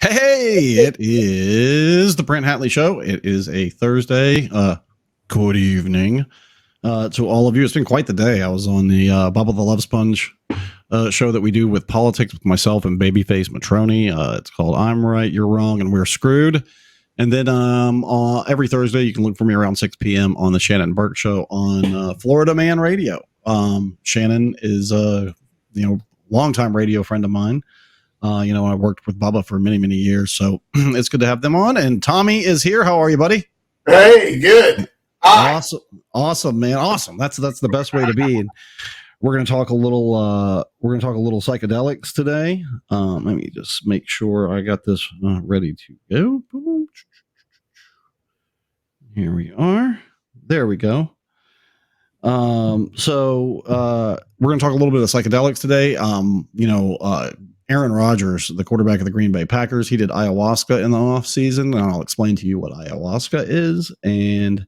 Hey, it is the Brent Hatley Show. It is a Thursday. Good evening to all of you. It's been quite the day. I was on the Bubba the Love Sponge show that we do with politics with myself and Babyface Matroni. It's called I'm Right, You're Wrong, and We're Screwed. And then every Thursday, you can look for me around 6 p.m. on the Shannon Burke Show on Florida Man Radio. Shannon is a longtime radio friend of mine. I worked with Bubba for many, many years, so it's good to have them on. And Tommy is here. How are you, buddy? Hey, good. Awesome, man. Awesome. That's the best way to be. And we're going to talk a little psychedelics today. Let me just make sure I got this ready to go. Here we are. There we go. So we're going to talk a little bit of psychedelics today. Aaron Rodgers, the quarterback of the Green Bay Packers, he did ayahuasca in the off season, and I'll explain to you what ayahuasca is, and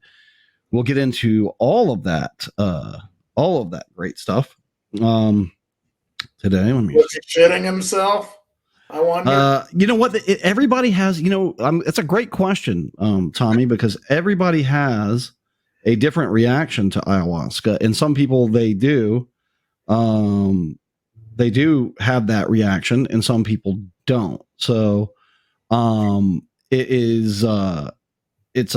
we'll get into all of that great stuff today. Was he shitting himself? I wonder. You know what? Everybody has. It's a great question, Tommy, because everybody has a different reaction to ayahuasca, and some people they do have that reaction, and some people don't. So so they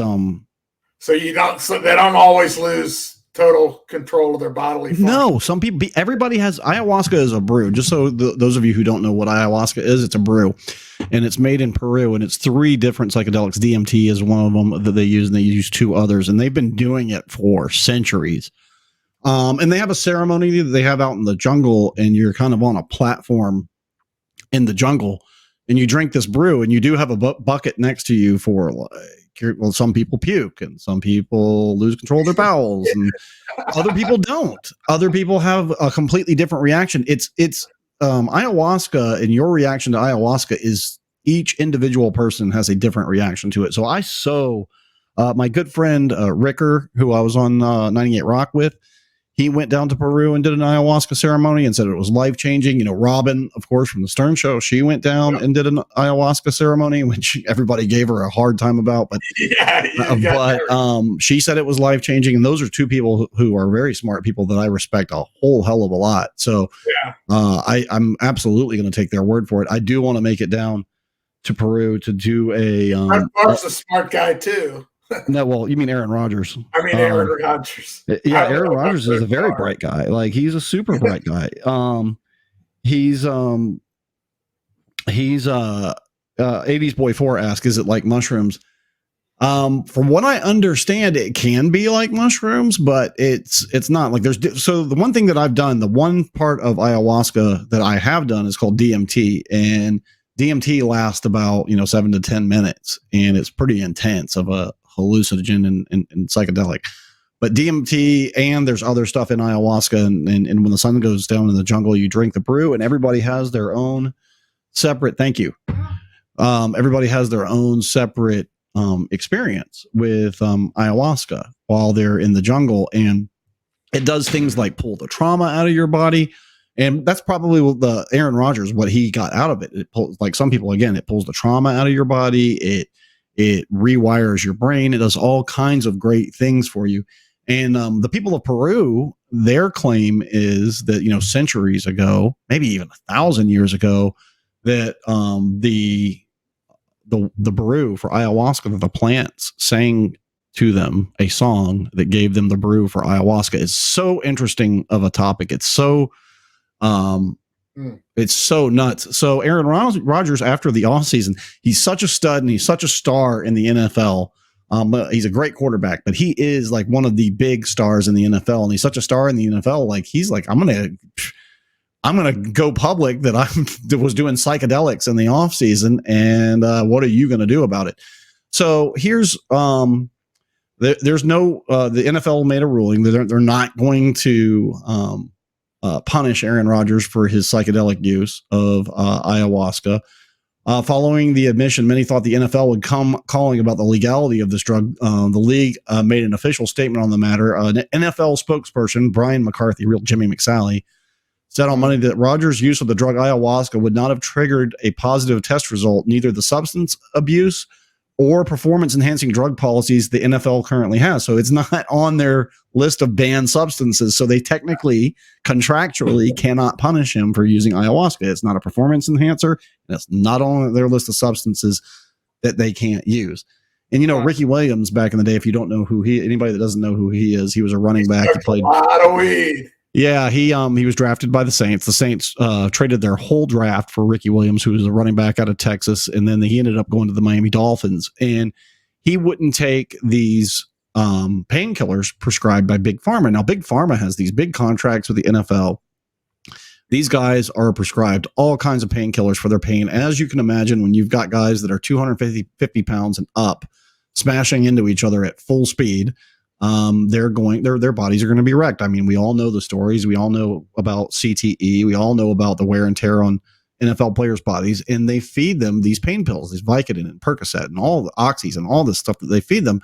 don't always lose total control of their bodily function. No, everybody has. Ayahuasca is a brew. Just so those of you who don't know what ayahuasca is, it's a brew, and it's made in Peru, and it's 3 different psychedelics. DMT is one of them that they use, and they use 2 others, and they've been doing it for centuries. And they have a ceremony that they have out in the jungle, and you're kind of on a platform in the jungle, and you drink this brew, and you do have a bucket next to you for some people puke, and some people lose control of their bowels, and other people don't. Other people have a completely different reaction. It's ayahuasca, and your reaction to ayahuasca is each individual person has a different reaction to it. So my good friend Ricker, who I was on 98 Rock with, he went down to Peru and did an ayahuasca ceremony and said it was life-changing. Robin, of course, from the Stern Show, she went down and did an ayahuasca ceremony, which everybody gave her a hard time about. But she said it was life-changing. And those are 2 people who are very smart people that I respect a whole hell of a lot. So I'm absolutely going to take their word for it. I do want to make it down to Peru to do a... Barb's a smart guy, too. No, well, you mean Aaron Rodgers. I mean Aaron Rodgers. Yeah, Aaron Rodgers is a very bright guy. Like, he's a super bright guy. He's 80s Boy 4 asked, is it like mushrooms? From what I understand, it can be like mushrooms, but it's not. Like, so the one thing that I've done, the one part of ayahuasca that I have done is called DMT, and DMT lasts about 7 to 10 minutes, and it's pretty intense of a hallucinogen and psychedelic. But DMT, and there's other stuff in ayahuasca, and when the sun goes down in the jungle, you drink the brew, and everybody has their own separate everybody has their own separate experience with ayahuasca while they're in the jungle, and it does things like pull the trauma out of your body. And that's probably the Aaron Rodgers, what he got out of it. It pulls, like some people, again, it pulls the trauma out of your body. It rewires your brain. It does all kinds of great things for you. And the people of Peru, their claim is that, centuries ago, maybe even 1,000 years ago, that the brew for ayahuasca, that the plants sang to them a song that gave them the brew for ayahuasca. Is so interesting of a topic. It's so nuts. So Aaron Rodgers, after the off season, he's such a stud and he's such a star in the NFL. He's a great quarterback, but he is like one of the big stars in the NFL, and he's such a star in the NFL. Like, he's like, I'm gonna go public that I was doing psychedelics in the off season, and what are you gonna do about it? So here's there's no the NFL made a ruling that they're not going to punish Aaron Rodgers for his psychedelic use of ayahuasca. Following the admission, many thought the NFL would come calling about the legality of this drug. The league made an official statement on the matter. An NFL spokesperson, Brian McCarthy, real Jimmy McSally, said on Monday that Rodgers' use of the drug ayahuasca would not have triggered a positive test result, neither the substance abuse or performance-enhancing drug policies the NFL currently has. So it's not on their list of banned substances. So they technically, contractually, cannot punish him for using ayahuasca. It's not a performance enhancer, and it's not on their list of substances that they can't use. And, you know, Ricky Williams, back in the day, if you don't know anybody that doesn't know who he is, he was a running back. He played a lot of weed. Yeah, he was drafted by the Saints. The Saints traded their whole draft for Ricky Williams, who was a running back out of Texas, and then he ended up going to the Miami Dolphins. And he wouldn't take these painkillers prescribed by Big Pharma. Now, Big Pharma has these big contracts with the NFL. These guys are prescribed all kinds of painkillers for their pain. As you can imagine, when you've got guys that are 250 pounds and up smashing into each other at full speed, their bodies are going to be wrecked. I mean, we all know the stories. We all know about CTE. We all know about the wear and tear on NFL players' bodies, and they feed them these pain pills, these Vicodin and Percocet and all the oxys and all this stuff that they feed them.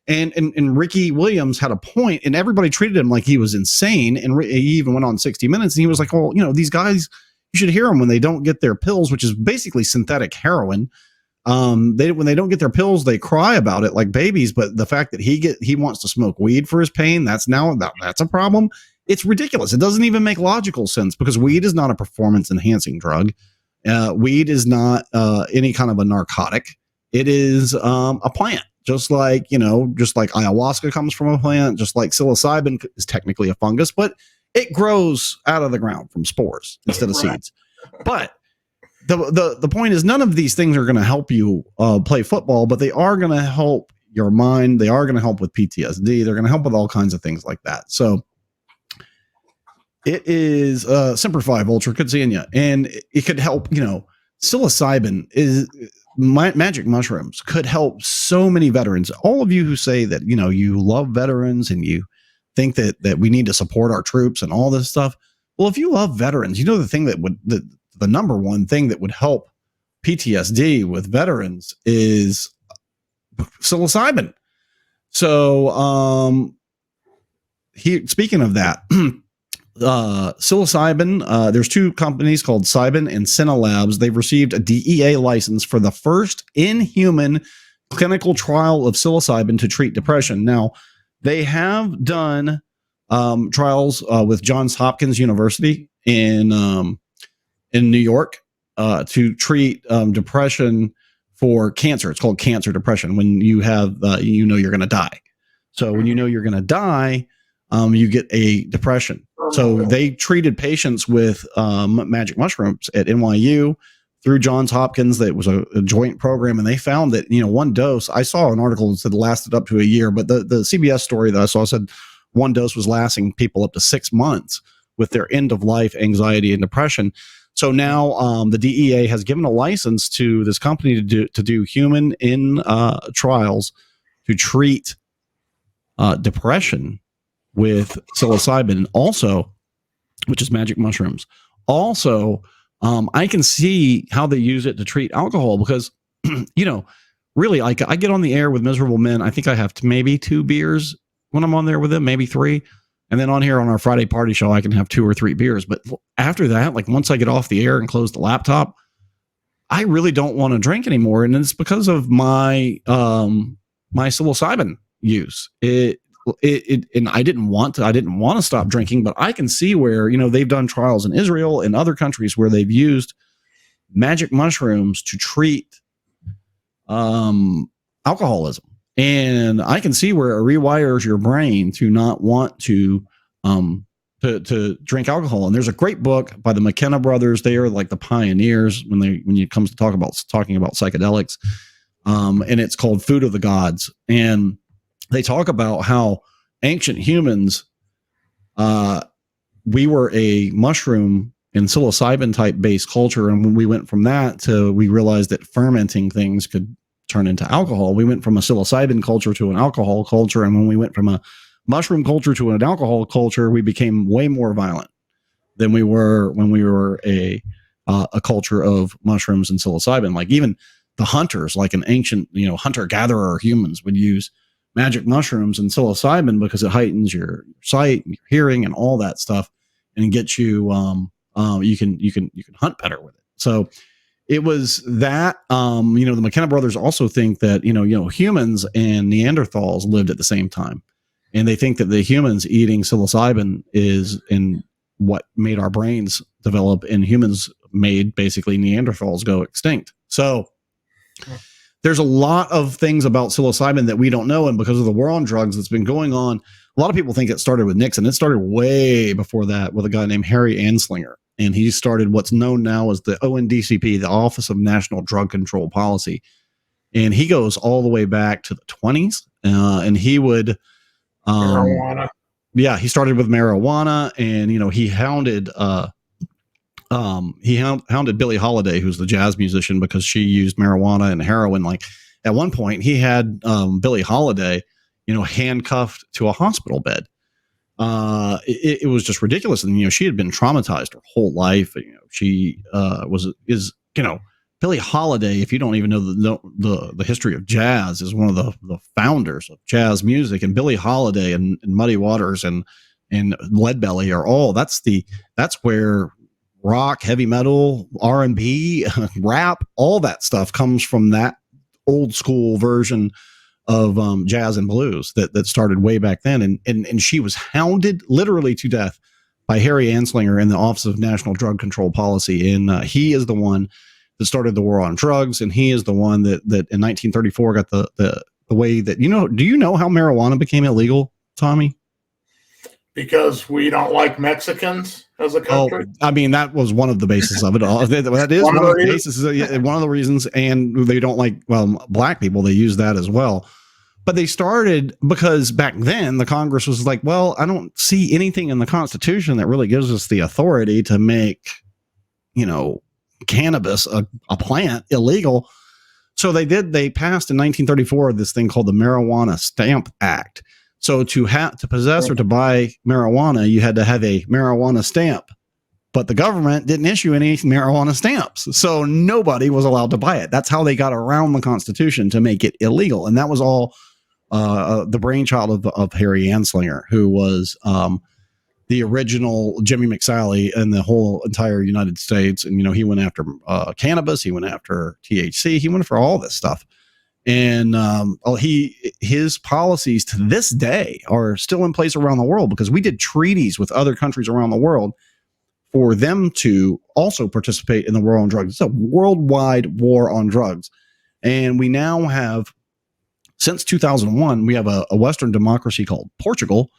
And Ricky Williams had a point, and everybody treated him like he was insane. And he even went on 60 Minutes, and he was like, well, you know, these guys, you should hear them when they don't get their pills, which is basically synthetic heroin. When they don't get their pills, they cry about it like babies. But the fact that he wants to smoke weed for his pain, that's a problem. It's ridiculous. It doesn't even make logical sense, because weed is not a performance enhancing drug. Weed is not any kind of a narcotic. It is a plant, just like ayahuasca comes from a plant, just like psilocybin is technically a fungus, but it grows out of the ground from spores instead of seeds. But the point is, none of these things are going to help you play football, but they are going to help your mind. They are going to help with PTSD. They're going to help with all kinds of things like that. So it is Semper Fi, Vulture. Good seeing you. And it could help, psilocybin is magic mushrooms could help so many veterans. All of you who say that, you love veterans and you think that we need to support our troops and all this stuff. Well, if you love veterans, the thing that would, the number one thing that would help PTSD with veterans is psilocybin. So, speaking of that, psilocybin, there's two companies called Cybin and Senna Labs. They've received a DEA license for the first in-human clinical trial of psilocybin to treat depression. Now, they have done trials with Johns Hopkins University in New York to treat depression for cancer. It's called cancer depression, when you have, you're going to die. So when you're going to die, you get a depression. So they treated patients with magic mushrooms at NYU through Johns Hopkins. That was a joint program, and they found that one dose. I saw an article that said it lasted up to a year, but the CBS story that I saw said one dose was lasting people up to 6 months with their end of life anxiety and depression. So now the DEA has given a license to this company to do human in trials to treat depression with psilocybin, also, which is magic mushrooms. Also, I can see how they use it to treat alcohol, because, really, I get on the air with Miserable Men. I think I have maybe 2 beers when I'm on there with them, maybe 3. And then on here on our Friday party show, I can have 2 or 3 beers. But after that, like once I get off the air and close the laptop, I really don't want to drink anymore. And it's because of my my psilocybin use. And I didn't want to stop drinking, but I can see where, they've done trials in Israel and other countries where they've used magic mushrooms to treat alcoholism. And I can see where it rewires your brain to not want to drink alcohol. And there's a great book by the McKenna brothers. They are like the pioneers when it comes to talking about psychedelics. And it's called Food of the Gods. And they talk about how ancient humans, we were a mushroom and psilocybin type based culture. And when we went from that to, we realized that fermenting things could turn into alcohol. We went from a psilocybin culture to an alcohol culture. And when we went from a mushroom culture to an alcohol culture, we became way more violent than we were when we were a culture of mushrooms and psilocybin. Like even the hunters, like an ancient, hunter-gatherer humans would use magic mushrooms and psilocybin because it heightens your sight and your hearing and all that stuff, and gets you you can hunt better with it. So it was that, the McKenna brothers also think that, humans and Neanderthals lived at the same time. And they think that the humans eating psilocybin is in what made our brains develop, and humans made basically Neanderthals go extinct. So there's a lot of things about psilocybin that we don't know. And because of the war on drugs that's been going on, a lot of people think it started with Nixon. It started way before that with a guy named Harry Anslinger. And he started what's known now as the ONDCP, the Office of National Drug Control Policy. And he goes all the way back to the 20s. And he would, Marijuana. Yeah, he started with marijuana, and, he hounded, hounded Billie Holiday, who's the jazz musician, because she used marijuana and heroin. Like at one point he had, Billie Holiday, handcuffed to a hospital bed. It was just ridiculous. And, she had been traumatized her whole life. She Billie Holiday, if you don't even know the history of jazz, is one of the founders of jazz music. And Billie Holiday and Muddy Waters and Leadbelly are all, that's where rock, heavy metal, R&B, rap, all that stuff comes from that old school version of jazz and blues that started way back then. And she was hounded literally to death by Harry Anslinger in the Office of National Drug Control Policy. And he is the one that started the war on drugs. And he is the one that in 1934 got the way that, do you know how marijuana became illegal, Tommy? Because we don't like Mexicans as a country. I mean, that was one of the bases of it all. That is one of the bases, one of the reasons. And they don't like, black people, they use that as well. But they started because back then the Congress was like, well, I don't see anything in the Constitution that really gives us the authority to make, cannabis, a plant, illegal. So they passed in 1934 this thing called the Marijuana Stamp Act. So to possess or to buy marijuana, you had to have a marijuana stamp. But the government didn't issue any marijuana stamps, so nobody was allowed to buy it. That's how they got around the Constitution to make it illegal. And that was all the brainchild of Harry Anslinger, who was the original Jimmy McSally in the whole entire United States. And, he went after cannabis, he went after THC, he went for all this stuff. And his policies to this day are still in place around the world, because we did treaties with other countries around the world for them to also participate in the war on drugs. It's a worldwide war on drugs. And we now have, since 2001, we have a Western democracy called Portugal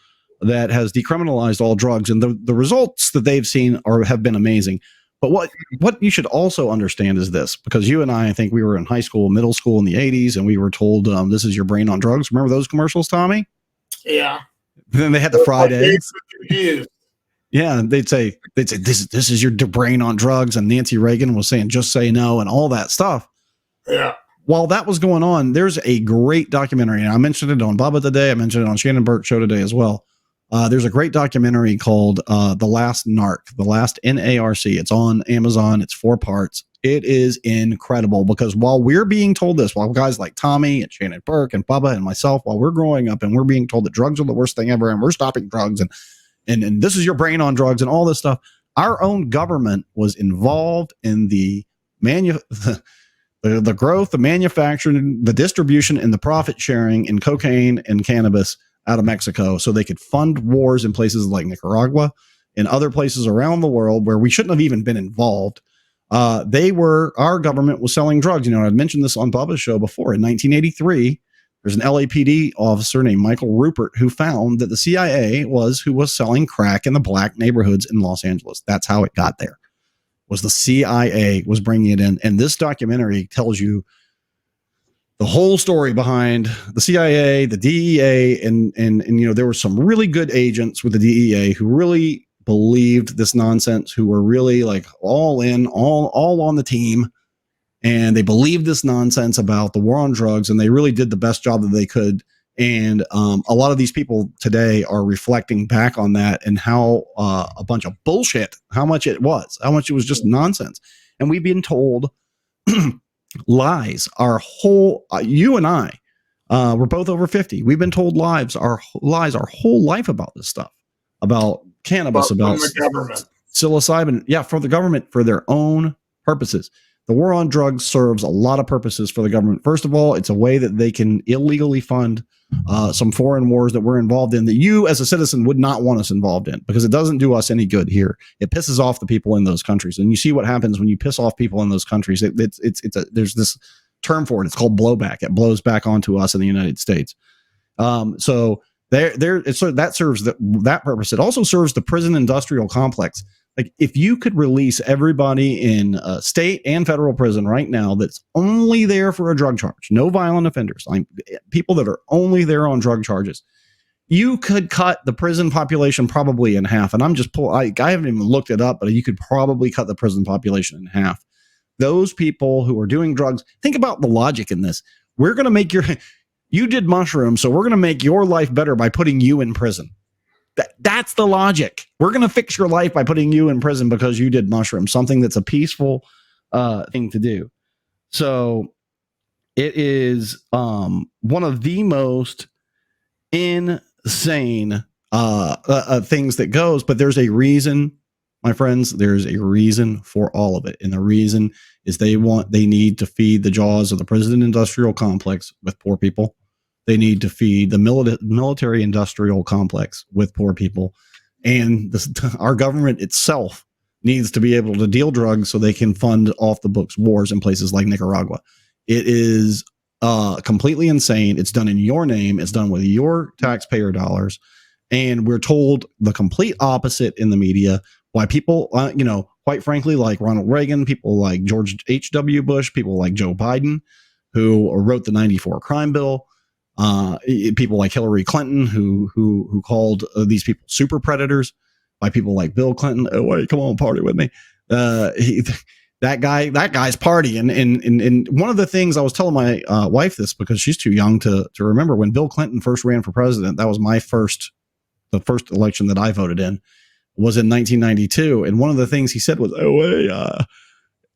that has decriminalized all drugs. And the results that they've seen have been amazing. But what you should also understand is this, because you and I think we were in high school, middle school in the 80s, and we were told, this is your brain on drugs. Remember those commercials, Tommy? Yeah. Then they had the fried eggs. Yeah, they'd say this is your brain on drugs, and Nancy Reagan was saying just say no and all that stuff. Yeah. While that was going on, there's a great documentary, and I mentioned it on Bubba today. I mentioned it on Shannon Burke's show today as well. There's a great documentary called The Last Narc, The Last NARC. It's on Amazon. It's 4 parts. It is incredible, because while we're being told this, while guys like Tommy and Shannon Burke and Bubba and myself, while we're growing up and we're being told that drugs are the worst thing ever and we're stopping drugs and this is your brain on drugs and all this stuff, our own government was involved in the the growth, the manufacturing, the distribution, and the profit sharing in cocaine and cannabis out of Mexico, so they could fund wars in places like Nicaragua and other places around the world where we shouldn't have even been involved. Our government was selling drugs. I'd mentioned this on Bubba's show before. In 1983, there's an LAPD officer named Michael Rupert who found that the CIA was selling crack in the black neighborhoods in Los Angeles. That's how it got there. Was the CIA was bringing it in. And this documentary tells you the whole story behind the CIA, the DEA, and there were some really good agents with the DEA who really believed this nonsense, who were really like all in, all on the team, and they believed this nonsense about the war on drugs, and they really did the best job that they could. And a lot of these people today are reflecting back on that and how a bunch of bullshit, how much it was just nonsense. And we've been told lies our whole, you and I, we're both over 50. We've been told lies our whole life about this stuff, about cannabis, about the government. psilocybin, for the government, for their own purposes. The war on drugs serves a lot of purposes for the government. First of all, it's a way that they can illegally fund some foreign wars that we're involved in that you as a citizen would not want us involved in, because it doesn't do us any good here. It pisses off the people in those countries. And you see what happens when you piss off people in those countries. There's this term for it. It's called blowback. It blows back onto us in the United States. So that serves that purpose. It also serves the prison industrial complex. Like, if you could release everybody in state and federal prison right now that's only there for a drug charge, no violent offenders, like people that are only there on drug charges, you could cut the prison population probably in half. And I haven't even looked it up, but you could probably cut the prison population in half. Those people who are doing drugs, think about the logic in this. We're going to make you did mushrooms, so we're going to make your life better by putting you in prison. That's the logic. We're going to fix your life by putting you in prison because you did mushrooms, something that's a peaceful thing to do. So it is one of the most insane things that goes, but there's a reason, my friends. There's a reason for all of it. And the reason is they need to feed the jaws of the prison industrial complex with poor people. They need to feed the military industrial complex with poor people. And our government itself needs to be able to deal drugs so they can fund off the books wars in places like Nicaragua. It is completely insane. It's done in your name. It's done with your taxpayer dollars. And we're told the complete opposite in the media. Why people, quite frankly, like Ronald Reagan, people like George H.W. Bush, people like Joe Biden, who wrote the 94 crime bill, people like Hillary Clinton, who called these people super predators, by people like Bill Clinton. Oh, wait, come on, party with me. That guy's partying. And one of the things I was telling my wife this, because she's too young to remember, when Bill Clinton first ran for president, that was the first election that I voted in, was in 1992. And one of the things he said was,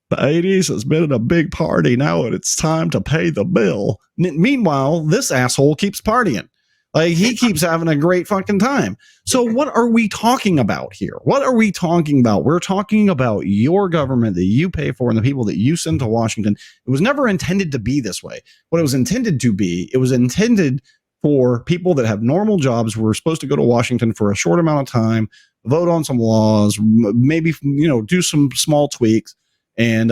the 80s has been a big party. Now it's time to pay the bill. Meanwhile, this asshole keeps partying. Like, he keeps having a great fucking time. So what are we talking about here? What are we talking about? We're talking about your government that you pay for and the people that you send to Washington. It was never intended to be this way. What it was intended to be, it was intended for people that have normal jobs who are supposed to go to Washington for a short amount of time, vote on some laws, maybe, do some small tweaks, and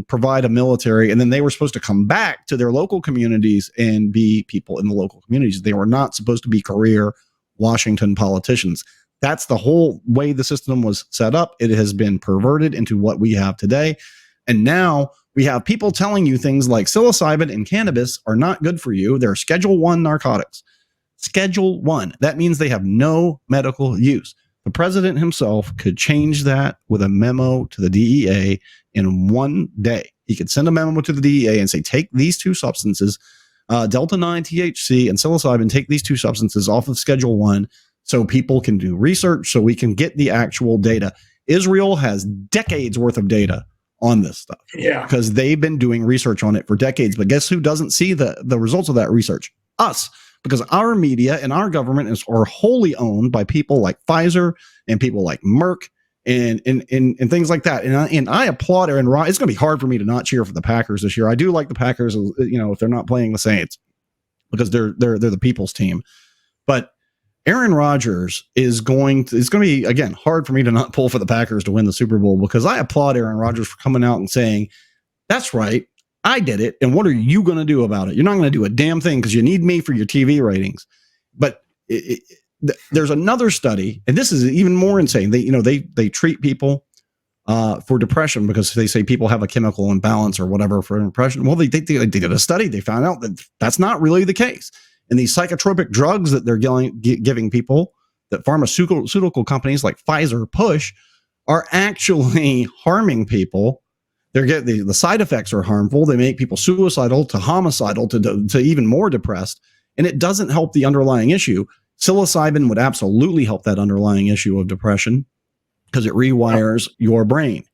provide a military. And then they were supposed to come back to their local communities and be people in the local communities. They were not supposed to be career Washington politicians. That's the whole way the system was set up. It has been perverted into what we have today. And now we have people telling you things like psilocybin and cannabis are not good for you. They're Schedule 1 narcotics. Schedule 1. That means they have no medical use. The president himself could change that with a memo to the DEA in one day. He could send a memo to the DEA and say, take these two substances, Delta-9 THC and psilocybin, take these two substances off of Schedule 1 so people can do research, so we can get the actual data. Israel has decades worth of data on this stuff. Yeah. Because they've been doing research on it for decades. But guess who doesn't see the results of that research? Us. Because our media and our government are wholly owned by people like Pfizer and people like Merck and things like that. And I applaud Aaron Rodgers. It's going to be hard for me to not cheer for the Packers this year. I do like the Packers, if they're not playing the Saints, because they're the people's team. But Aaron Rodgers it's going to be, again, hard for me to not pull for the Packers to win the Super Bowl, because I applaud Aaron Rodgers for coming out and saying, that's right, I did it, and what are you going to do about it? You're not going to do a damn thing because you need me for your TV ratings. But there's another study, and this is even more insane. They treat people for depression because they say people have a chemical imbalance or whatever for depression. Well, they did a study. They found out that that's not really the case. And these psychotropic drugs that they're giving people, that pharmaceutical companies like Pfizer push, are actually harming people. The side effects are harmful. They make people suicidal to homicidal to even more depressed. And it doesn't help the underlying issue. Psilocybin would absolutely help that underlying issue of depression because it rewires your brain.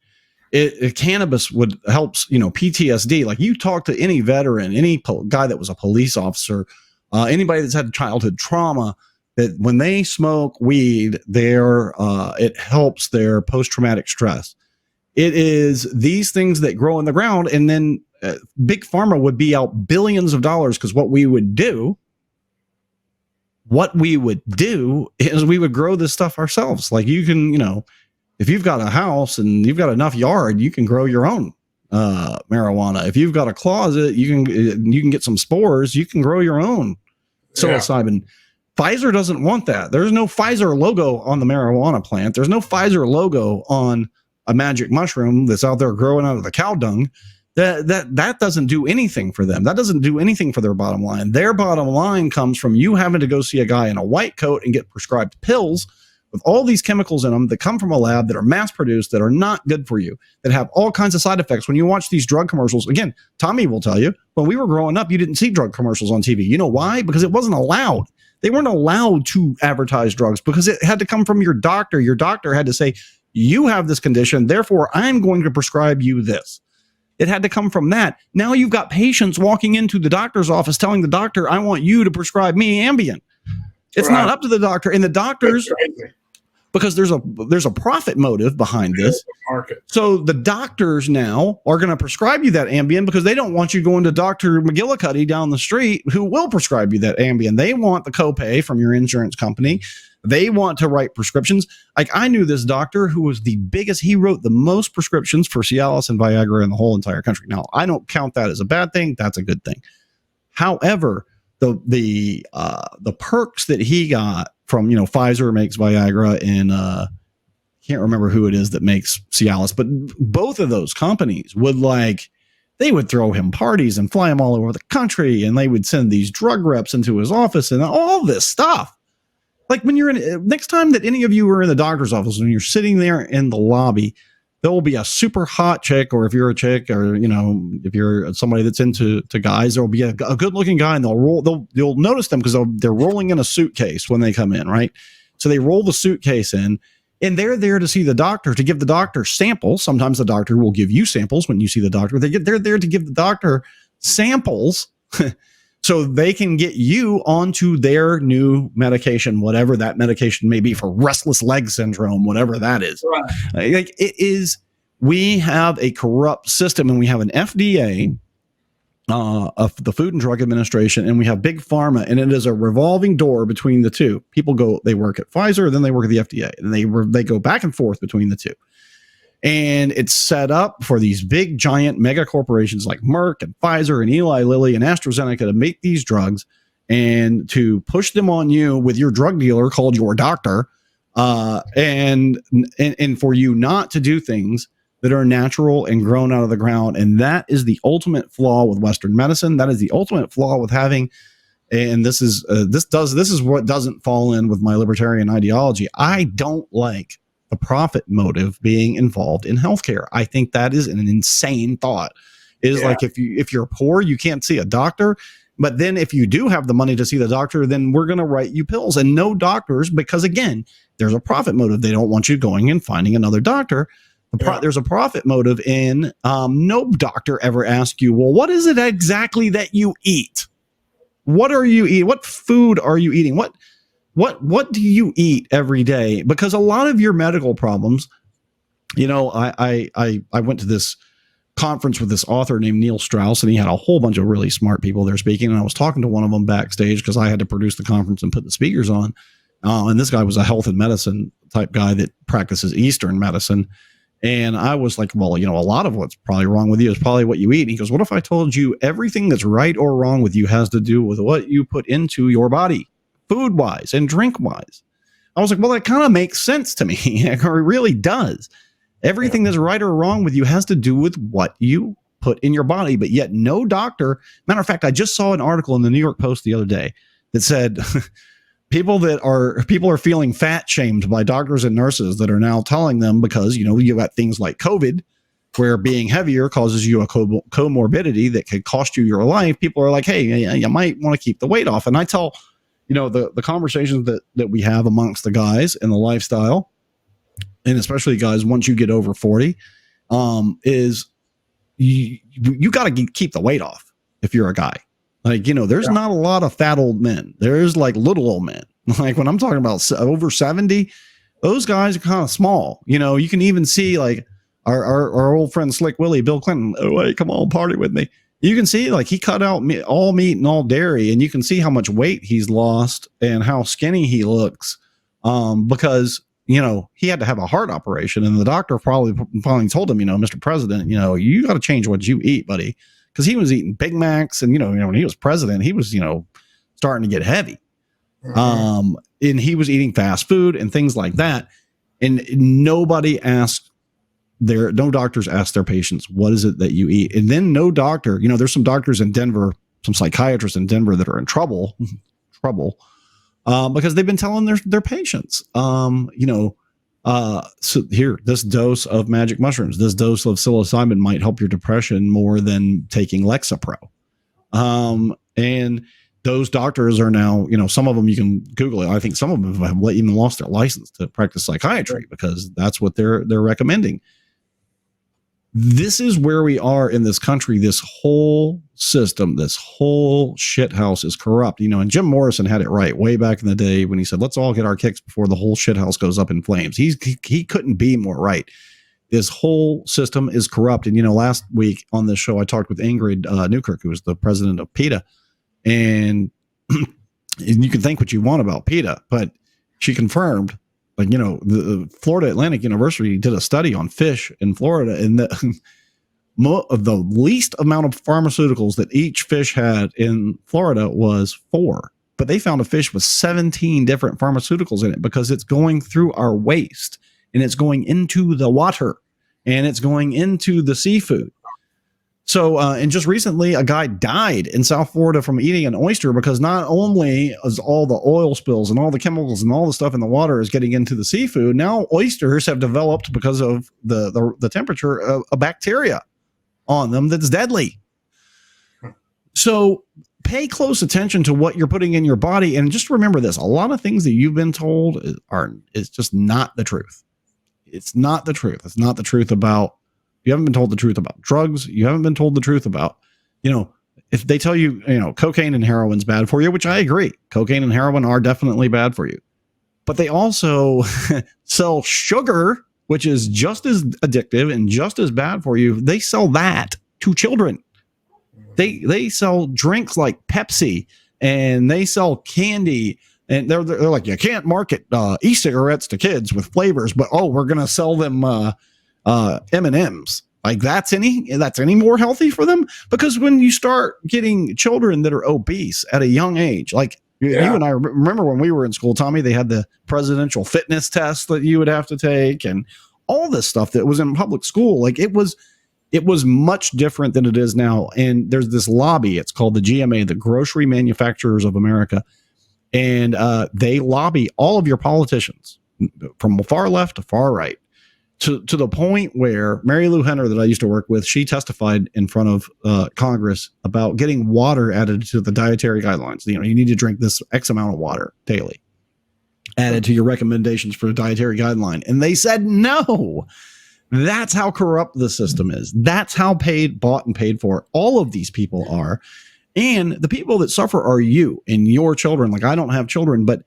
Cannabis would help, PTSD. Like, you talk to any veteran, any guy that was a police officer, anybody that's had childhood trauma, that when they smoke weed, it helps their post-traumatic stress. It is these things that grow in the ground, and then big pharma would be out billions of dollars, because what we would do is we would grow this stuff ourselves. Like, you can, if you've got a house and you've got enough yard, you can grow your own marijuana. If you've got a closet, you can get some spores, you can grow your own psilocybin. Pfizer doesn't want that. There's no Pfizer logo on the marijuana plant. There's no Pfizer logo on a magic mushroom that's out there growing out of the cow dung. That doesn't do anything for them. That doesn't do anything for their bottom line. Their bottom line comes from you having to go see a guy in a white coat and get prescribed pills with all these chemicals in them that come from a lab, that are mass produced, that are not good for you, that have all kinds of side effects. When you watch these drug commercials, again, Tommy will tell you, when we were growing up, you didn't see drug commercials on TV. You know why? Because it wasn't allowed. They weren't allowed to advertise drugs because it had to come from your doctor. Your doctor had to say, you have this condition, therefore I'm going to prescribe you this. It had to come from that. Now you've got patients walking into the doctor's office telling the doctor, I want you to prescribe me Ambien. It's not up to the doctor, and the doctors, because there's a profit motive behind this. So the doctors now are going to prescribe you that Ambien because they don't want you going to Dr. McGillicuddy down the street, who will prescribe you that Ambien. They want the copay from your insurance company. They want to write prescriptions. Like, I knew this doctor who was the biggest. He wrote the most prescriptions for Cialis and Viagra in the whole entire country. Now, I don't count that as a bad thing. That's a good thing. However, the perks that he got from, Pfizer makes Viagra, and can't remember who it is that makes Cialis, but both of those companies they would throw him parties and fly him all over the country, and they would send these drug reps into his office and all this stuff. Like, when you're next time that any of you are in the doctor's office and you're sitting there in the lobby, there will be a super hot chick, or if you're a chick, or, if you're somebody that's into guys, there will be a good looking guy, and you'll notice them because they're rolling in a suitcase when they come in, right? So they roll the suitcase in, and they're there to see the doctor, to give the doctor samples. Sometimes the doctor will give you samples when you see the doctor. They're there to give the doctor samples so they can get you onto their new medication, whatever that medication may be, for restless leg syndrome, whatever that is. Right. Like, it is, we have a corrupt system, and we have an FDA, of the Food and Drug Administration, and we have big pharma, and it is a revolving door between the two. People they work at Pfizer, then they work at the FDA, and they go back and forth between the two. And it's set up for these big, giant mega corporations like Merck and Pfizer and Eli Lilly and AstraZeneca to make these drugs and to push them on you with your drug dealer called your doctor, and for you not to do things that are natural and grown out of the ground. And that is the ultimate flaw with Western medicine. That is the ultimate flaw with having, and this is what doesn't fall in with my libertarian ideology. I don't like the profit motive being involved in healthcare. I think that is an insane thought. It is like, if you're poor, you can't see a doctor. But then if you do have the money to see the doctor, then we're going to write you pills. And no doctors, because again, there's a profit motive. They don't want you going and finding another doctor. There's a profit motive in no doctor ever asks you, well, what is it exactly that you eat? What are you eating? What food are you eating? What do you eat every day? Because a lot of your medical problems, I went to this conference with this author named Neil Strauss, and he had a whole bunch of really smart people there speaking. And I was talking to one of them backstage because I had to produce the conference and put the speakers on. And this guy was a health and medicine type guy that practices Eastern medicine. And I was like, well, a lot of what's probably wrong with you is probably what you eat. And he goes, what if I told you everything that's right or wrong with you has to do with what you put into your body, food wise and drink wise? I was like, well, that kind of makes sense to me. It really does. Everything that's right or wrong with you has to do with what you put in your body. But yet no doctor, matter of fact, I just saw an article in the New York Post the other day that said people are feeling fat shamed by doctors and nurses that are now telling them, because, you got things like COVID, where being heavier causes you a comorbidity that could cost you your life. People are like, hey, you might want to keep the weight off. And I tell, the conversations that we have amongst the guys in the lifestyle, and especially guys, once you get over 40, is you got to keep the weight off if you're a guy. Like, there's not a lot of fat old men. There's like little old men. Like when I'm talking about over 70, those guys are kind of small. You know, you can even see like our old friend Slick Willie, Bill Clinton. Oh, hey, come on, party with me. You can see like he cut out all meat and all dairy, and you can see how much weight he's lost and how skinny he looks, because you know he had to have a heart operation, and the doctor probably told him, you know, Mr. President, you know, you got to change what you eat, buddy, because he was eating Big Macs, and you know when he was president, he was starting to get heavy, and he was eating fast food and things like that, and no doctors ask their patients, what is it that you eat? And then no doctor, you know, there's some doctors in Denver, some psychiatrists in Denver that are in trouble, because they've been telling their patients, so here, this dose of magic mushrooms, this dose of psilocybin might help your depression more than taking Lexapro. And those doctors are now, you know, some of them you can Google it. I think some of them have even lost their license to practice psychiatry because that's what they're recommending. This is where we are in this country. This whole system, this whole shit house is corrupt, you know, and Jim Morrison had it right way back in the day when he said, let's all get our kicks before the whole shit house goes up in flames. He couldn't be more right. This whole system is corrupt. And, you know, last week on this show, I talked with Ingrid Newkirk, who was the president of PETA, and you can think what you want about PETA, but she confirmed, like, you know, the Florida Atlantic University did a study on fish in Florida, and the least amount of pharmaceuticals that each fish had in Florida was 4. But they found a fish with 17 different pharmaceuticals in it because it's going through our waste, and it's going into the water, and it's going into the seafood. So, and just recently, a guy died in South Florida from eating an oyster because not only is all the oil spills and all the chemicals and all the stuff in the water is getting into the seafood, now oysters have developed, because of the temperature, a bacteria on them that's deadly. So pay close attention to what you're putting in your body, and just remember this: a lot of things that you've been told is just not the truth. It's not the truth. It's not the truth about. You haven't been told the truth about drugs. You haven't been told the truth about, you know, if they tell you, you know, cocaine and heroin's bad for you, which I agree. Cocaine and heroin are definitely bad for you. But they also sell sugar, which is just as addictive and just as bad for you. They sell that to children. They sell drinks like Pepsi, and they sell candy. And they're like, you can't market e-cigarettes to kids with flavors, but, oh, we're going to sell them M&Ms. Like that's any more healthy for them? Because when you start getting children that are obese at a young age, like you and I remember when we were in school, Tommy, they had the presidential fitness test that you would have to take and all this stuff that was in public school. Like it was much different than it is now. And there's this lobby, it's called the GMA, the Grocery Manufacturers of America. And they lobby all of your politicians from far left to far right. To the point where Mary Lou Henner, that I used to work with, she testified in front of Congress about getting water added to the dietary guidelines. You know, you need to drink this X amount of water daily, added to your recommendations for the dietary guideline. And they said, no, that's how corrupt the system is. That's how bought and paid for all of these people are. And the people that suffer are you and your children. Like I don't have children, but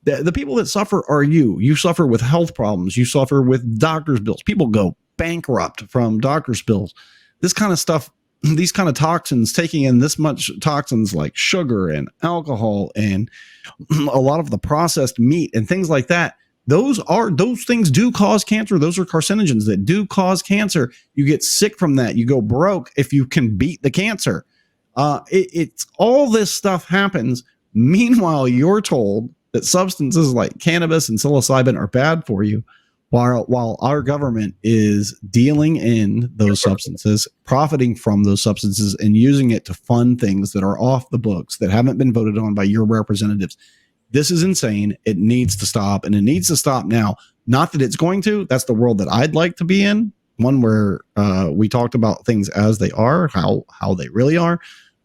the people that suffer are you. You suffer with health problems. You suffer with doctor's bills. People go bankrupt from doctor's bills. This kind of stuff, these kind of toxins, taking in this much toxins like sugar and alcohol and a lot of the processed meat and things like that. Those things do cause cancer. Those are carcinogens that do cause cancer. You get sick from that. You go broke if you can beat the cancer. It's all this stuff happens. Meanwhile, you're told that substances like cannabis and psilocybin are bad for you, while our government is dealing in those substances, profiting from those substances, and using it to fund things that are off the books, that haven't been voted on by your representatives. This is insane. It needs to stop, and it needs to stop now. Not that it's going to. That's the world that I'd like to be in, one where we talked about things as they are, how they really are,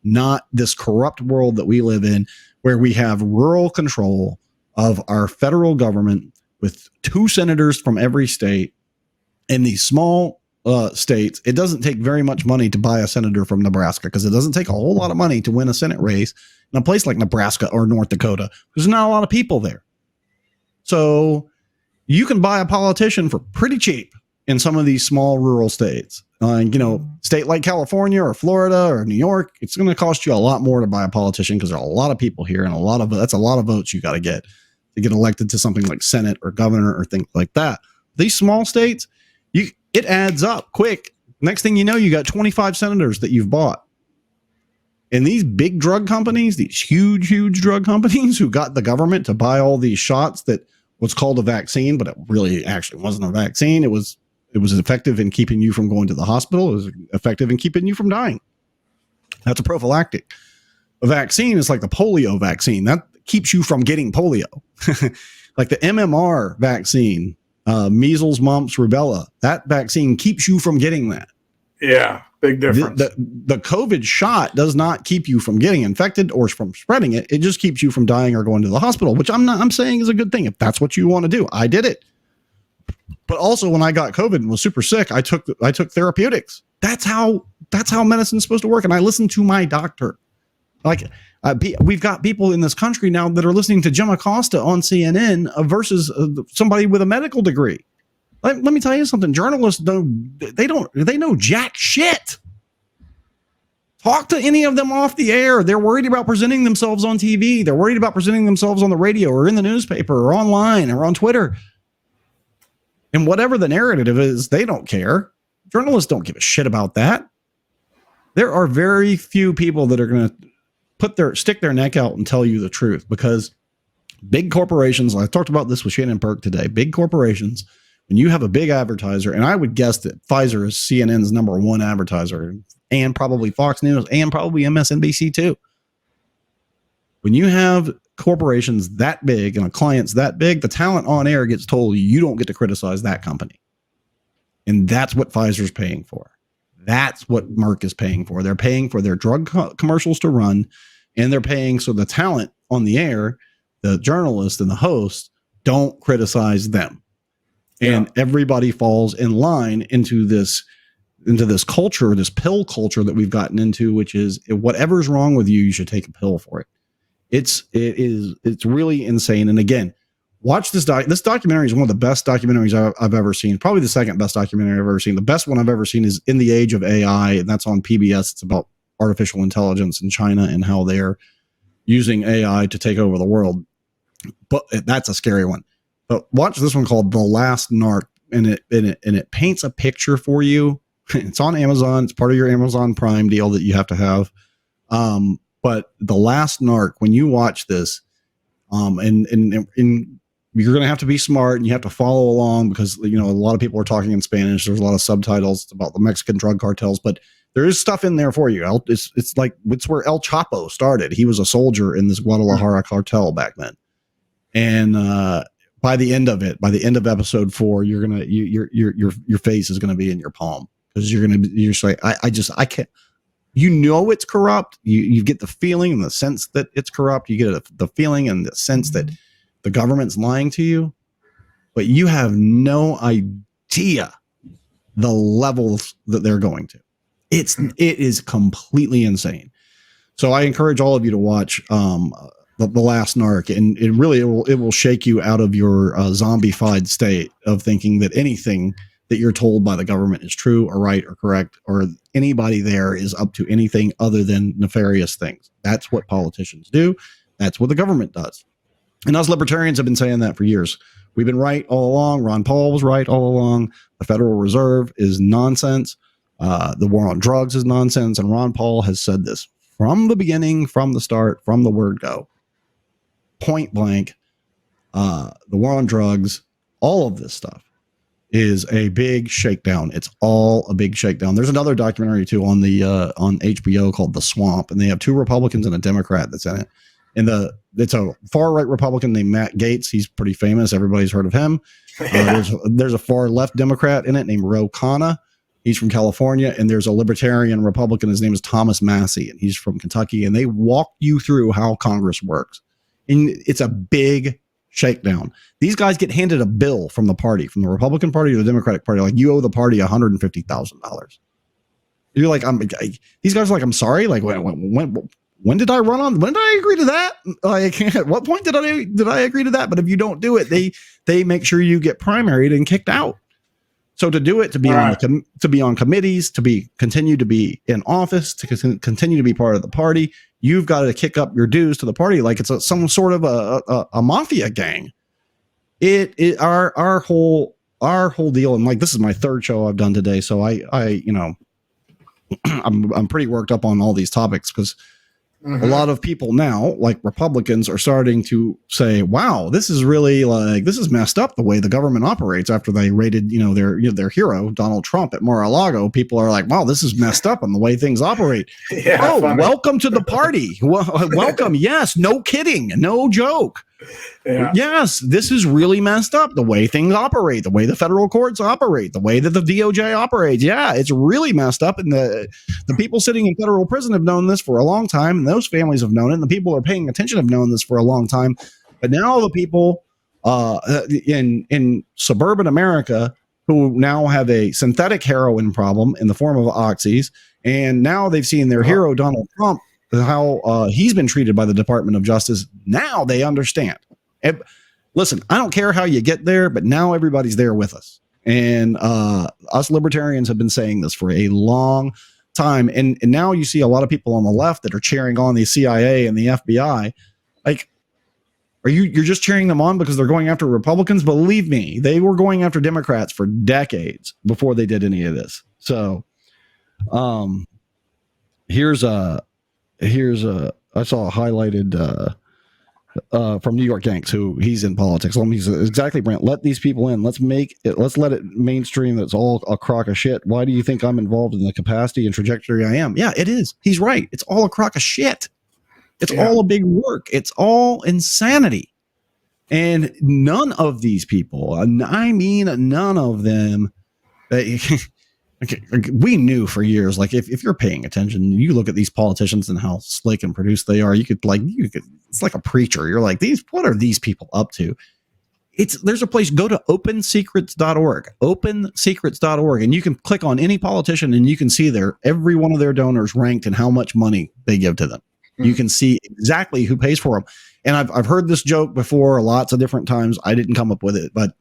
not this corrupt world that we live in, where we have rural control of our federal government with 2 senators from every state. In these small states, it doesn't take very much money to buy a senator from Nebraska, because it doesn't take a whole lot of money to win a Senate race in a place like Nebraska or North Dakota. There's not a lot of people there. So you can buy a politician for pretty cheap in some of these small rural states. State like California or Florida or New York, it's going to cost you a lot more to buy a politician because there are a lot of people here and that's a lot of votes you got to get elected to something like Senate or governor or things like that. These small states, it adds up quick. Next thing you know, you got 25 senators that you've bought. And these big drug companies, these huge drug companies who got the government to buy all these shots that was called a vaccine, but it really actually wasn't a vaccine. It was effective in keeping you from going to the hospital. It was effective in keeping you from dying. That's a prophylactic. A vaccine is like the polio vaccine. That keeps you from getting polio. Like the MMR vaccine, measles, mumps, rubella, that vaccine keeps you from getting that. Yeah, big difference. The COVID shot does not keep you from getting infected or from spreading it. It just keeps you from dying or going to the hospital, which I'm saying is a good thing if that's what you want to do. I did it. But also when I got COVID and was super sick, I took therapeutics. That's how medicine's supposed to work. And I listened to my doctor. We've got people in this country now that are listening to Jim Acosta on CNN versus somebody with a medical degree. Let me tell you something. Journalists they know jack shit. Talk to any of them off the air. They're worried about presenting themselves on TV. They're worried about presenting themselves on the radio or in the newspaper or online or on Twitter. And whatever the narrative is, they don't care. Journalists don't give a shit about that. There are very few people that are going to stick their neck out and tell you the truth, because big corporations, I talked about this with Shannon Perk today, big corporations, when you have a big advertiser, and I would guess that Pfizer is CNN's number one advertiser, and probably Fox News, and probably MSNBC too. When you have corporations that big and a client's that big, the talent on air gets told you don't get to criticize that company. And that's what Pfizer's paying for. That's what Merck is paying for. They're paying for their drug commercials to run, and they're paying so the talent on the air, the journalist and the host, don't criticize them. And everybody falls in line into this culture, this pill culture that we've gotten into, which is whatever's wrong with you, you should take a pill for it. It's really insane. And again, watch this documentary is one of the best documentaries I've ever seen. Probably the second best documentary I've ever seen. The best one I've ever seen is In the Age of AI, and that's on PBS. It's about artificial intelligence in China and how they're using AI to take over the world. But that's a scary one. But watch this one called The Last Narc, and it paints a picture for you. It's on Amazon. It's part of your Amazon Prime deal that you have to have. But The Last Narc, when you watch this, and you're going to have to be smart and you have to follow along because, a lot of people are talking in Spanish. There's a lot of subtitles about the Mexican drug cartels, but there is stuff in there for you. It's where El Chapo started. He was a soldier in this Guadalajara cartel back then. And, by the end of episode 4, your face is going to be in your palm because you're just like, I can't, it's corrupt. You get the feeling and the sense that it's corrupt. You get the feeling and the sense that the government's lying to you, but you have no idea the levels that they're going to. It is completely insane. So I encourage all of you to watch, The Last Narc, and it will shake you out of your zombified state of thinking that anything that you're told by the government is true or right or correct, or anybody there is up to anything other than nefarious things. That's what politicians do. That's what the government does. And us libertarians have been saying that for years. We've been right all along. Ron Paul was right all along. The Federal Reserve is nonsense. The war on drugs is nonsense. And Ron Paul has said this from the beginning, from the start, from the word go. Point blank, the war on drugs, all of this stuff is a big shakedown. It's all a big shakedown. There's another documentary too on HBO called The Swamp, and they have 2 Republicans and a Democrat that's in it. And it's a far right Republican named Matt Gaetz. He's pretty famous. Everybody's heard of him. There's a far left Democrat in it named Ro Khanna. He's from California, and there's a libertarian Republican. His name is Thomas Massey, and he's from Kentucky. And they walk you through how Congress works. And it's a big shakedown. These guys get handed a bill from the party, from the Republican Party or the Democratic Party. Like, you owe the party $150,000. You're like, these guys are like, I'm sorry. Like, when when did I run on? When did I agree to that? Like, at what point did I agree to that? But if you don't do it, they make sure you get primaried and kicked out. So to do it, to be to be on committees, continue to be in office, to continue to be part of the party, you've got to kick up your dues to the party like it's some sort of a mafia gang. Our whole deal, and like this is my third show I've done today, so I I'm pretty worked up on all these topics because a lot of people now, like Republicans, are starting to say, wow, this is really this is messed up the way the government operates after they raided, their hero, Donald Trump at Mar-a-Lago. People are like, wow, this is messed up on the way things operate. Yeah, funny. Welcome to the party. Welcome. Yes. No kidding. No joke. Yeah. Yes, this is really messed up the way things operate, the way the federal courts operate, the way that the DOJ operates. Yeah, it's really messed up. And the people sitting in federal prison have known this for a long time. And those families have known it. And the people who are paying attention have known this for a long time. But now the people in suburban America who now have a synthetic heroin problem in the form of oxys, and now they've seen their hero, Donald Trump, how he's been treated by the Department of Justice. Now they understand. And listen, I don't care how you get there, but now everybody's there with us. And us libertarians have been saying this for a long time. And now you see a lot of people on the left that are cheering on the CIA and the FBI. Like, you're just cheering them on because they're going after Republicans? Believe me, they were going after Democrats for decades before they did any of this. So here's I saw a highlighted from New York Yanks, who he's in politics. He's exactly, Brent. Let these people in. Let's let it mainstream. That's all a crock of shit. Why do you think I'm involved in the capacity and trajectory I am? Yeah, it is. He's right. It's all a crock of shit. It's all a big work. It's all insanity. And none of these people, I mean, none of them. We knew for years, like if you're paying attention, you look at these politicians and how slick and produced they are. It's like a preacher. You're like, what are these people up to? There's a place, go to opensecrets.org, and you can click on any politician and you can see every one of their donors ranked and how much money they give to them. You can see exactly who pays for them. And I've heard this joke before lots of different times. I didn't come up with it, but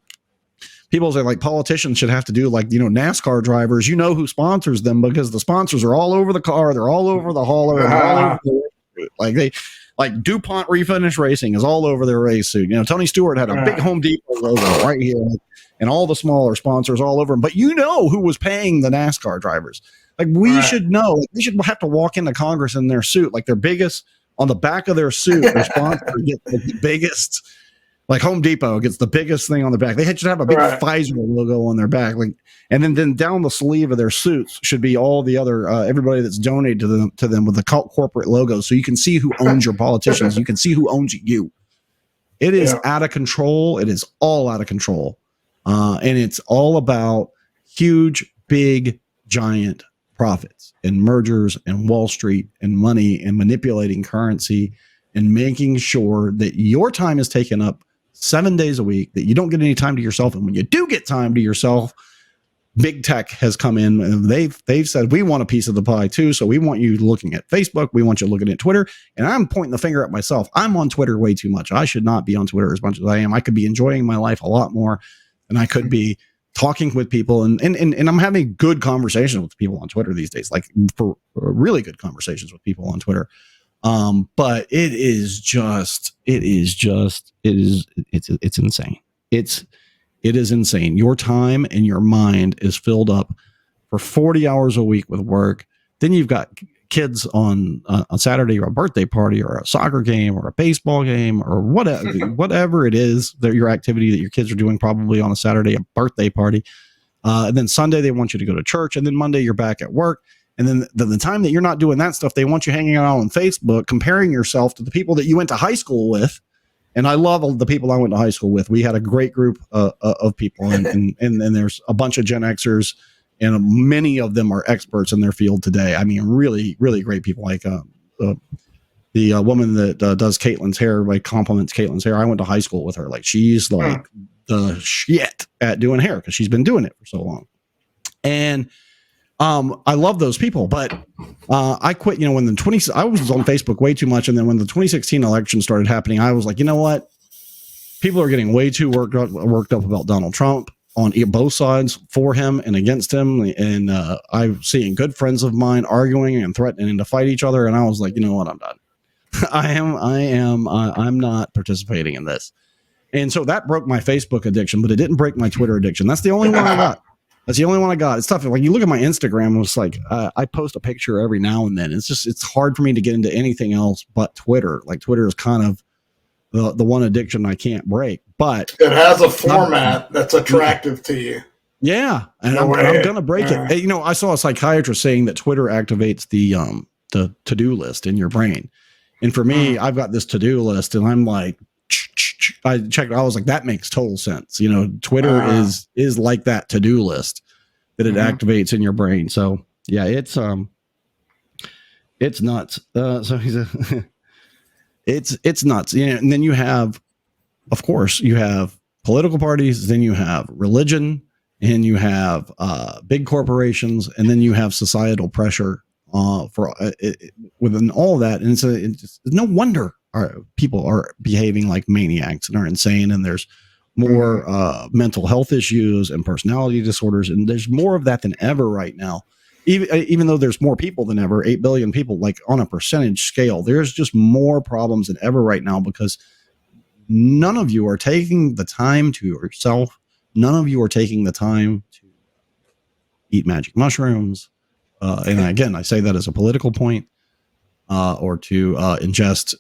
people say like politicians should have to do like, NASCAR drivers, who sponsors them because the sponsors are all over the car. They're all over the hauler. Like DuPont Refinish Racing is all over their race suit. Tony Stewart had a big Home Depot logo right here and all the smaller sponsors all over them. But who was paying the NASCAR drivers? Like we should know. Like, they should have to walk into Congress in their suit, like their biggest on the back of their suit. Their sponsor gets the biggest. Like Home Depot gets the biggest thing on their back. They should have a big Pfizer logo on their back, and then down the sleeve of their suits should be all the other everybody that's donated to them with the corporate logo, so you can see who owns your politicians. You can see who owns you. It is out of control. It is all out of control, and it's all about huge, big, giant profits and mergers and Wall Street and money and manipulating currency and making sure that your time is taken up 7 days a week, that you don't get any time to yourself. And when you do get time to yourself, big tech has come in and they've said, we want a piece of the pie too. So we want you looking at Facebook. We want you looking at Twitter. And I'm pointing the finger at myself. I'm on Twitter way too much. I should not be on Twitter as much as I am. I could be enjoying my life a lot more than I could be talking with people. And I'm having good conversations with people on Twitter these days, like for really good conversations with people on Twitter. But it's insane. It is insane. Your time and your mind is filled up for 40 hours a week with work. Then you've got kids on Saturday, or a birthday party or a soccer game or a baseball game or whatever it is that your activity that your kids are doing, probably on a Saturday, a birthday party. And then Sunday, they want you to go to church. And then Monday, you're back at work. And then the time that you're not doing that stuff, they want you hanging out on Facebook, comparing yourself to the people that you went to high school with. And I love the people I went to high school with. We had a great group of people, and there's a bunch of Gen Xers, and many of them are experts in their field today. I mean, really, really great people. Like the woman that does Katelyn's hair, like compliments Katelyn's hair. I went to high school with her. Like, she's like the shit at doing hair because she's been doing it for so long. And I love those people, but I quit, when I was on Facebook way too much. And then when the 2016 election started happening, I was like, you know what? People are getting way too worked up about Donald Trump on both sides, for him and against him. And I'm seeing good friends of mine arguing and threatening to fight each other. And I was like, you know what? I'm done. I'm not participating in this. And so that broke my Facebook addiction, but it didn't break my Twitter addiction. That's the only one I got. That's the only one I got. It's tough. Like, you look at my Instagram, it's like I post a picture every now and then. It's hard for me to get into anything else but Twitter. Like, Twitter is kind of the one addiction I can't break. But it has a format that's attractive to you. Yeah, and I'm gonna break it. I saw a psychiatrist saying that Twitter activates the to-do list in your brain, and for me, I've got this to-do list, and I'm like, I checked. I was like, that makes total sense. Twitter is like that to-do list that it activates in your brain. So yeah, it's nuts. So it's nuts. And then you have, of course, you have political parties, then you have religion, and you have big corporations, and then you have societal pressure for within all of that. And it's no wonder people are behaving like maniacs and are insane, and there's more mental health issues and personality disorders, and there's more of that than ever right now. Even though there's more people than ever, 8 billion people, like on a percentage scale, there's just more problems than ever right now, because none of you are taking the time to yourself. None of you are taking the time to eat magic mushrooms. And again, I say that as a political point, or to ingest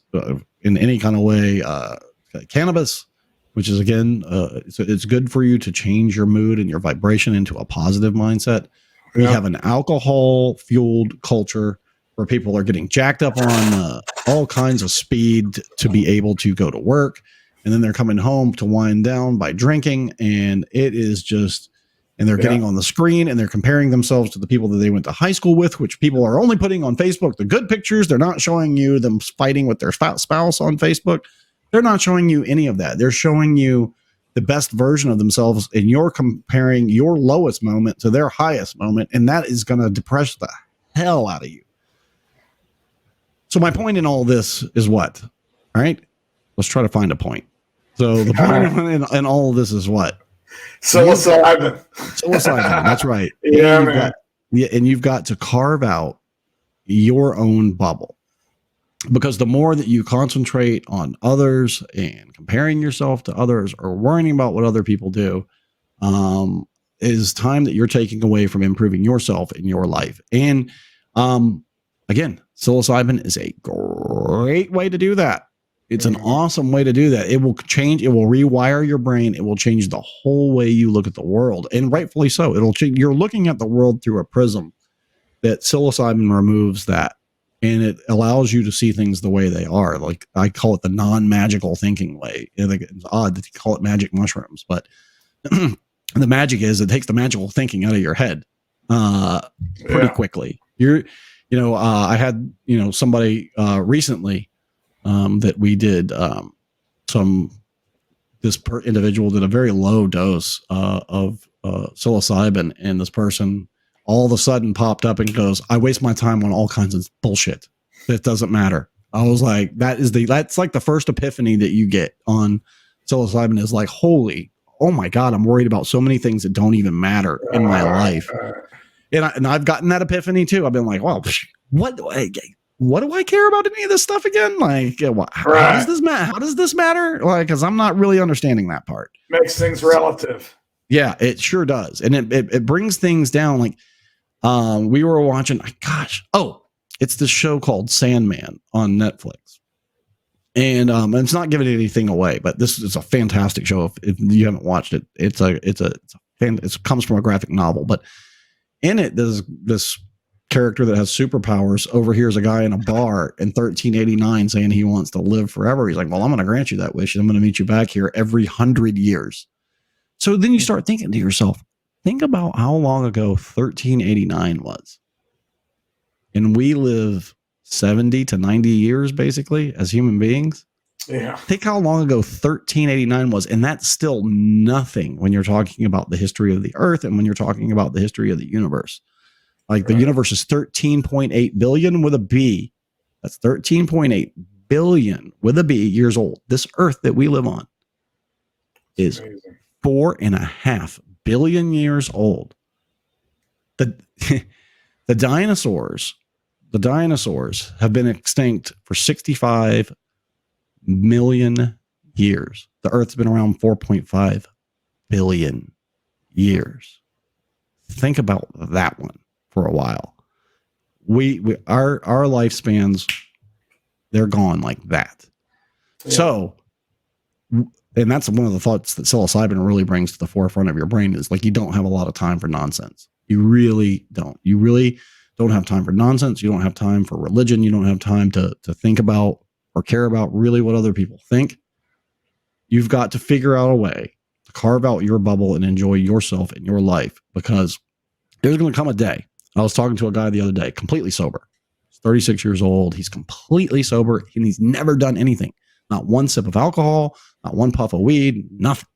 in any kind of way cannabis, which is, again, it's good for you to change your mood and your vibration into a positive mindset. We have an alcohol-fueled culture where people are getting jacked up on all kinds of speed to be able to go to work, and then they're coming home to wind down by drinking, and it is just... And they're getting on the screen, and they're comparing themselves to the people that they went to high school with, which people are only putting on Facebook the good pictures. They're not showing you them fighting with their spouse on Facebook. They're not showing you any of that. They're showing you the best version of themselves, and you're comparing your lowest moment to their highest moment, and that is going to depress the hell out of you. So my point in all this is what? All right, let's try to find a point. So the point in all of this is what? Psilocybin. That's right. Yeah, and you've got to carve out your own bubble, because the more that you concentrate on others and comparing yourself to others or worrying about what other people do, is time that you're taking away from improving yourself in your life. And again, psilocybin is a great way to do that. It's an awesome way to do that. It will change. It will rewire your brain. It will change the whole way you look at the world, and rightfully so. It'll change. You're looking at the world through a prism that psilocybin removes that, and it allows you to see things the way they are. Like, I call it the non-magical thinking way. It's odd that you call it magic mushrooms, but the magic is it takes the magical thinking out of your head pretty quickly. I had somebody recently. That we did individual did a very low dose of psilocybin, and this person all of a sudden popped up and goes, I waste my time on all kinds of bullshit. It doesn't matter. I was like, that's like the first epiphany that you get on psilocybin, is like, oh my God, I'm worried about so many things that don't even matter in my life. And I've gotten that epiphany too. I've been like, well, what do I care about any of this stuff again? Like, how does this matter? How does this matter? Like, because I'm not really understanding that part. Makes things relative. Yeah, it sure does. And it brings things down. Like, we were watching, it's this show called Sandman on Netflix. And it's not giving anything away, but this is a fantastic show. If you haven't watched it, it comes from a graphic novel, but in it, there's this character that has superpowers overhears a guy in a bar in 1389 saying he wants to live forever. He's like, well, I'm going to grant you that wish, and I'm going to meet you back here every 100 years. So then you start thinking to yourself, think about how long ago 1389 was. And we live 70 to 90 years basically as human beings. Yeah. Think how long ago 1389 was. And that's still nothing when you're talking about the history of the earth and when you're talking about the history of the universe. Like the universe is 13.8 billion with a B. That's 13.8 billion with a B years old. This Earth that we live on is 4.5 billion years old. The dinosaurs have been extinct for 65 million years. The Earth's been around 4.5 billion years. Think about that one for a while. Our lifespans, they're gone like that. Yeah. So, and that's one of the thoughts that psilocybin really brings to the forefront of your brain is like, you don't have a lot of time for nonsense. You really don't. You really don't have time for nonsense. You don't have time for religion. You don't have time to think about or care about really what other people think. You've got to figure out a way to carve out your bubble and enjoy yourself and your life, because there's going to come a day. I was talking to a guy the other day, completely sober. He's 36 years old. He's completely sober and he's never done anything. Not one sip of alcohol, not one puff of weed, nothing.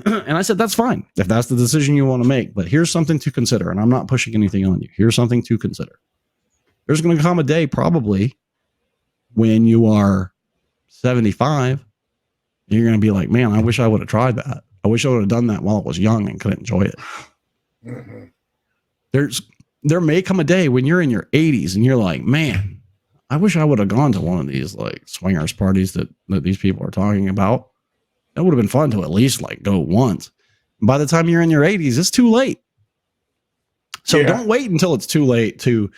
And I said, that's fine if that's the decision you want to make. But here's something to consider. And I'm not pushing anything on you. Here's something to consider. There's going to come a day probably when you are 75. You're going to be like, man, I wish I would have tried that. I wish I would have done that while I was young and could enjoy it. Mm-hmm. There may come a day when you're in your 80s and you're like, man, I wish I would have gone to one of these like swingers parties that these people are talking about. That would have been fun to at least like go once. And by the time you're in your 80s, it's too late. So don't wait until it's too late to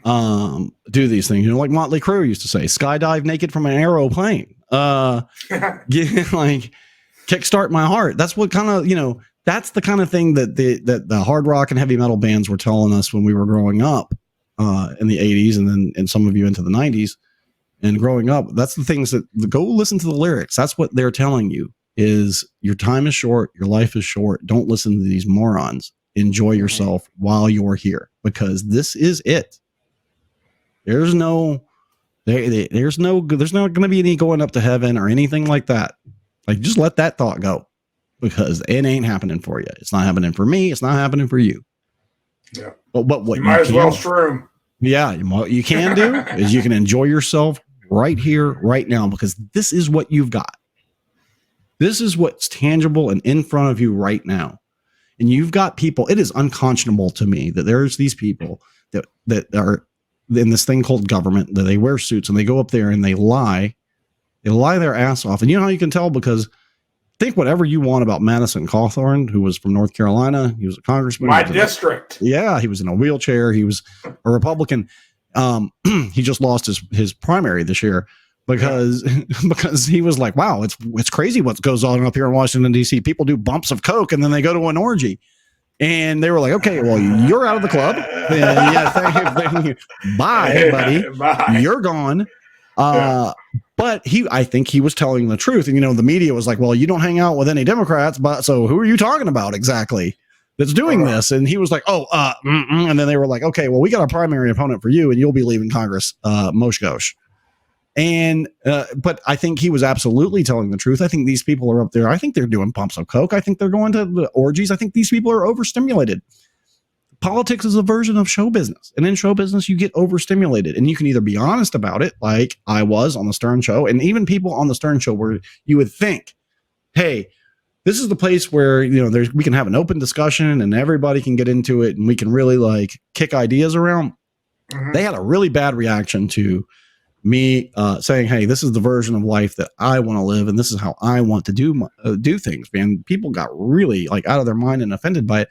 do these things. You know, like Motley Crue used to say, skydive naked from an aeroplane. Like kickstart my heart. That's what kind of, you know, that's the kind of thing that the hard rock and heavy metal bands were telling us when we were growing up in the 80s, and some of you into the 90s and growing up. That's the things that go listen to the lyrics. That's what they're telling you is your time is short. Your life is short. Don't listen to these morons. Enjoy yourself while you're here, because this is it. There's not going to be any going up to heaven or anything like that. Like, just let that thought go, because it ain't happening for you. It's not happening for me. It's not happening for you. Yeah. But what you might as well shroom. Yeah. What you can do is you can enjoy yourself right here, right now, because this is what you've got. This is what's tangible and in front of you right now. And you've got people. It is unconscionable to me that there's these people that are in this thing called government, that they wear suits and they go up there and they lie their ass off. And you know how you can tell? Because think whatever you want about Madison Cawthorn, who was from North Carolina. He was a congressman. My district. He was in a wheelchair. He was a Republican. He just lost his primary this year because he was like, wow, it's crazy what goes on up here in Washington, D.C. People do bumps of coke and then they go to an orgy. And they were like, okay, well, you're out of the club. Thank you. Bye, buddy. Bye. You're gone. But I think he was telling the truth. And, you know, the media was like, well, you don't hang out with any Democrats, but so who are you talking about exactly that's doing this? And he was like, and then they were like, okay, well, we got a primary opponent for you and you'll be leaving Congress, Mosh Gosh. And, but I think he was absolutely telling the truth. I think these people are up there. I think they're doing pumps of coke. I think they're going to the orgies. I think these people are overstimulated. Politics is a version of show business. And in show business, you get overstimulated, and you can either be honest about it, like I was on the Stern Show, and even people on the Stern Show where you would think, hey, this is the place where, you know, we can have an open discussion and everybody can get into it and we can really like kick ideas around. Mm-hmm. They had a really bad reaction to me saying, hey, this is the version of life that I want to live, and this is how I want to do things. Man, people got really like out of their mind and offended by it.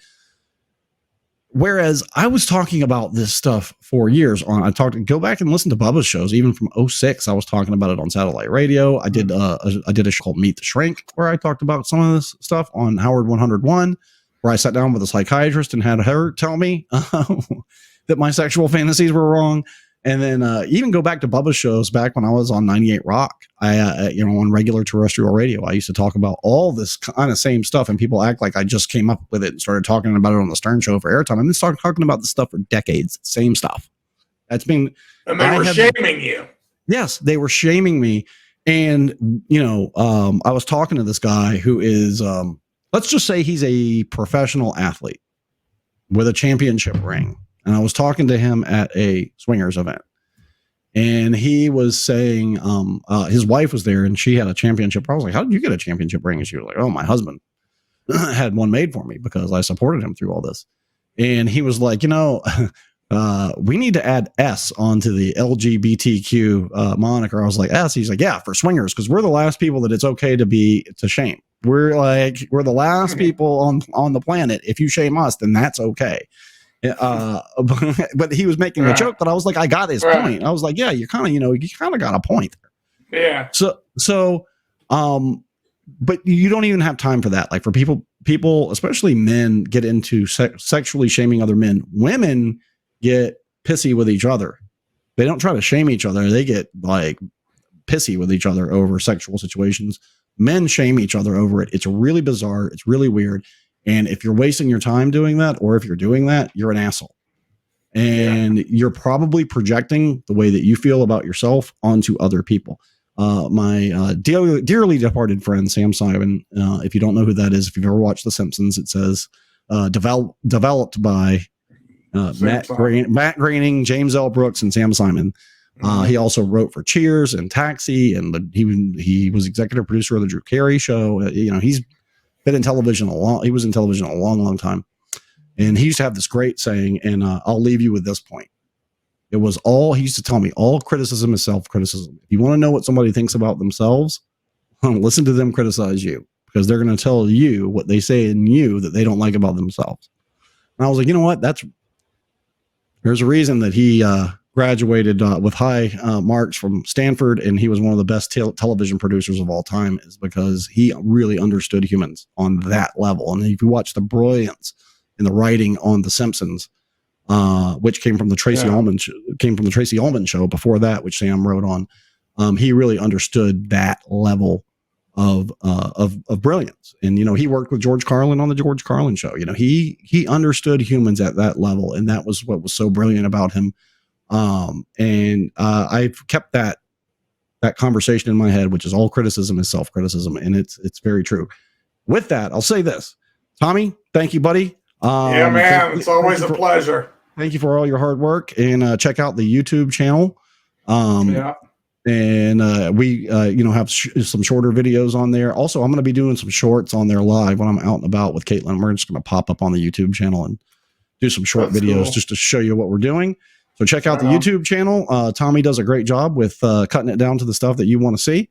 Whereas I was talking about this stuff for years go back and listen to Bubba's shows, even from 2006. I was talking about it on satellite radio. I did a show called Meet the Shrink, where I talked about some of this stuff on Howard 101, where I sat down with a psychiatrist and had her tell me that my sexual fantasies were wrong. And then even go back to Bubba's shows back when I was on 98 Rock, on regular terrestrial radio. I used to talk about all this kind of same stuff, and people act like I just came up with it and started talking about it on the Stern Show for airtime. I've been talking about this stuff for decades, same stuff. That's been. And they were shaming you. Yes, they were shaming me. And, you know, I was talking to this guy who is, let's just say he's a professional athlete with a championship ring. and I was talking to him at a swingers event, and he was saying his wife was there and she had a championship. I was like, how did you get a championship ring? And she was like, oh, my husband had one made for me because I supported him through all this. And he was like, we need to add S onto the LGBTQ moniker. I was like, S? He's like, yeah, for swingers, because we're the last people that it's okay to shame. We're the last people on the planet. If you shame us, then that's okay. But he was making a joke, but I was like, I got his point. I was like, yeah, you kind of got a point there. Yeah. So, but you don't even have time for that. Like for people, especially men, get into sexually shaming other men. Women get pissy with each other. They don't try to shame each other. They get like pissy with each other over sexual situations. Men shame each other over it. It's really bizarre. It's really weird. And if you're wasting your time doing that, or if you're doing that, you're an asshole. And you're probably projecting the way that you feel about yourself onto other people. My dearly departed friend, Sam Simon, if you don't know who that is, if you've ever watched The Simpsons, it says developed by Matt Groening, James L. Brooks, and Sam Simon. He also wrote for Cheers and Taxi, and he was executive producer of the Drew Carey Show. He's been in television he was in television a long, long time. And he used to have this great saying, and I'll leave you with this point. He used to tell me, all criticism is self-criticism. If you want to know what somebody thinks about themselves, listen to them criticize you, because they're going to tell you what they say in you that they don't like about themselves. And I was like, you know what? There's a reason that he graduated with high marks from Stanford, and he was one of the best television producers of all time, is because he really understood humans on that level. And if you watch the brilliance in the writing on The Simpsons, which came from the Tracy Ullman show before that, which Sam wrote on, he really understood that level of brilliance. And he worked with George Carlin on the George Carlin show. He understood humans at that level, and that was what was so brilliant about him. And I've kept that conversation in my head, which is all criticism is self-criticism, and it's very true. With that, I'll say this, Tommy, thank you, buddy. Yeah, man, it's always a pleasure. Thank you for all your hard work, and check out the YouTube channel. And we have some shorter videos on there. Also, I'm going to be doing some shorts on there live when I'm out and about with Katelyn. We're just going to pop up on the YouTube channel and do some short videos just to show you what we're doing. So check out the YouTube channel. Tommy does a great job with cutting it down to the stuff that you want to see.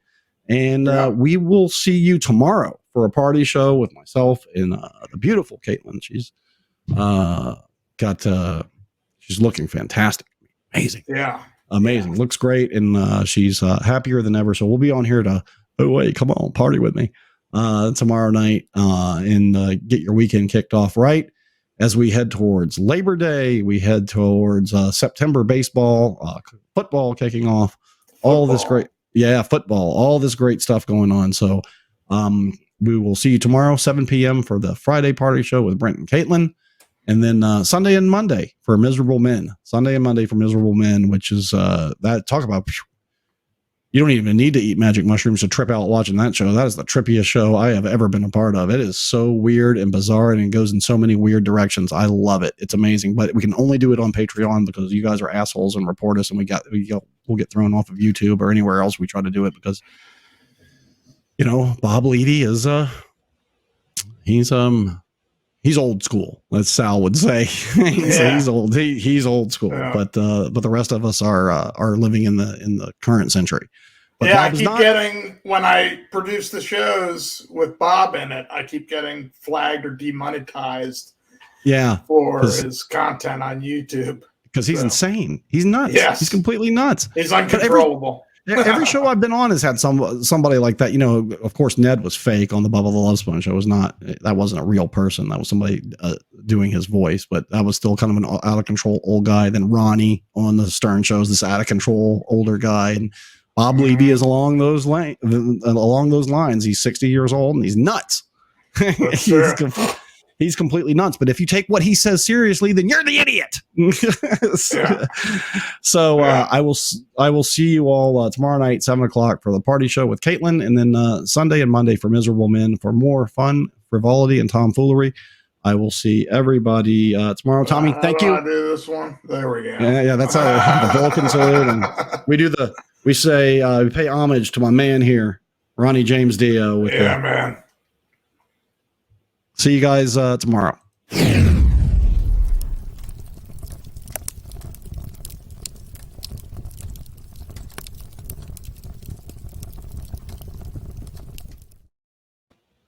And we will see you tomorrow for a party show with myself and the beautiful Katelyn. She's she's looking fantastic. Amazing. Yeah. Amazing. Yeah. Looks great. And she's happier than ever. So we'll be on here to, come on, party with me tomorrow night and get your weekend kicked off right. As we head towards Labor Day, we head towards September baseball, football kicking off, all this great, football, all this great stuff going on. So we will see you tomorrow, 7 p.m. for the Friday party show with Brent and Katelyn. And then Sunday and Monday for Miserable Men. Which is that talk about, you don't even need to eat magic mushrooms to trip out watching that show. That is the trippiest show I have ever been a part of. It is so weird and bizarre, and it goes in so many weird directions. I love it. It's amazing, but we can only do it on Patreon because you guys are assholes and report us, and we'll get thrown off of YouTube or anywhere else we try to do it because, Bob Levy is he's old school, as Sal would say. He's old. He's old school. Yeah. But the rest of us are living in the current century. But I keep getting, when I produce the shows with Bob in it, I keep getting flagged or demonetized. Yeah, for his content on YouTube because he's insane. He's nuts. Yes. He's completely nuts. He's uncontrollable. Every show I've been on has had somebody like that. Of course, Ned was fake on the Bubba the Love Sponge show. That wasn't a real person. That was somebody doing his voice, but that was still kind of an out of control old guy. Then Ronnie on the Stern shows, this out of control older guy, and Bob Levy is along those lines. He's 60 years old and he's nuts. He's completely nuts. But if you take what he says seriously, then you're the idiot. So I will see you all tomorrow night, 7:00 for the party show with Katelyn, and then Sunday and Monday for Miserable Men for more fun, frivolity, and tomfoolery. I will see everybody tomorrow. Tommy, thank you. I do this one. There we go. Yeah, that's the Vulcan salute, and we say we pay homage to my man here, Ronnie James Dio. Man. See you guys tomorrow.